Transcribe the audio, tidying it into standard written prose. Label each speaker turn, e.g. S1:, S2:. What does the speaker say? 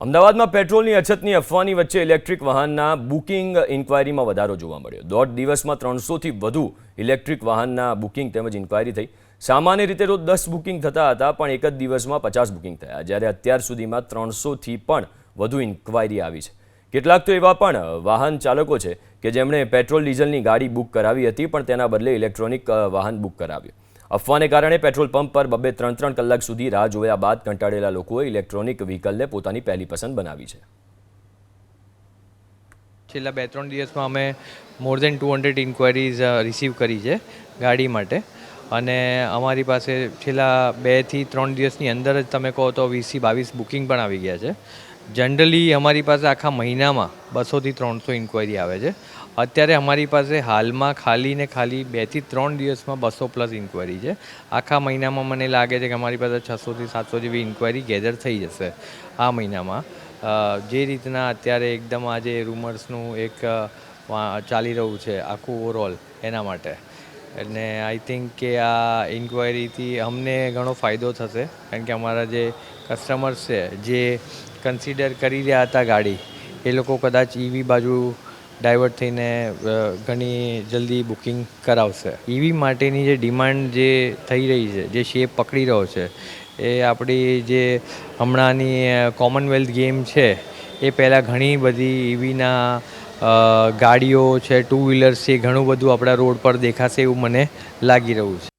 S1: અમદાવાદમાં પેટ્રોલની અછતની અફવાની વચ્ચે ઇલેક્ટ્રિક વાહનના બુકિંગ ઇન્ક્વાયરીમાં વધારો જોવા મળ્યો। દોઢ દિવસમાં 300થી વધુ ઇલેક્ટ્રિક વાહનના બુકિંગ તેમજ ઇન્ક્વાયરી થઈ। સામાન્ય રીતે રોજ 10 બુકિંગ થતા હતા, પણ એક જ દિવસમાં 50 બુકિંગ થયા, જ્યારે અત્યાર સુધીમાં 300થી પણ વધુ ઇન્ક્વાયરી આવી છે। કેટલાક તો એવા પણ વાહન ચાલકો છે કે જેમણે પેટ્રોલ ડીઝલની ગાડી બુક કરાવી હતી, પણ તેના બદલે ઇલેક્ટ્રોનિક વાહન બુક કરાવ્યું। અફવાને કારણે પેટ્રોલ પંપ પર 2-3 કલાક સુધી રાહ જોયા બાદ કંટાળેલા લોકોએ ઇલેક્ટ્રોનિક વ્હીકલને પોતાની પહેલી પસંદ બનાવી છે।
S2: છેલ્લા 2-3 દિવસમાં અમે મોર દેન 200 ઇન્ક્વાયરીઝ રિસીવ કરી છે ગાડી માટે, અને અમારી પાસે છેલ્લા 2થી 3 દિવસની અંદર જ તમે કહો તો 20થી 22 બુકિંગ પણ આવી ગયા છે। જનરલી અમારી પાસે આખા મહિનામાં 200થી 300 ઇન્ક્વાયરી આવે છે। અત્યારે અમારી પાસે હાલમાં ખાલી 2થી 3 દિવસમાં 200+ ઇન્ક્વાયરી છે। આખા મહિનામાં મને લાગે છે કે અમારી પાસે 600થી 700 જેવી ઇન્ક્વાયરી ગેધર થઈ જશે આ મહિનામાં। જે રીતના અત્યારે એકદમ આજે રૂમર્સનું એક ચાલી રહ્યું છે આખું ઓવરઓલ, એના માટે અને આઈ થિંક કે આ ઇન્ક્વાયરીથી અમને ઘણો ફાયદો થશે, કારણ કે અમારા જે કસ્ટમર્સ છે જે કન્સિડર કરી રહ્યા હતા ગાડી, એ લોકો કદાચ ઈવી બાજુ ડાયવર્ટ થઈને ઘણી જલ્દી બુકિંગ કરાવશે। ઈવી માટેની જે ડિમાન્ડ જે થઈ રહી છે, જે શેપ પકડી રહ્યો છે, એ આપણી જે હમણાંની કોમનવેલ્થ ગેમ છે, એ પહેલાં ઘણી બધી ઈવીના ગાડીઓ છે, ટુ વ્હીલર્સ છે, ઘણું બધું આપણા રોડ પર દેખાશે એવું મને લાગી રહ્યું છે।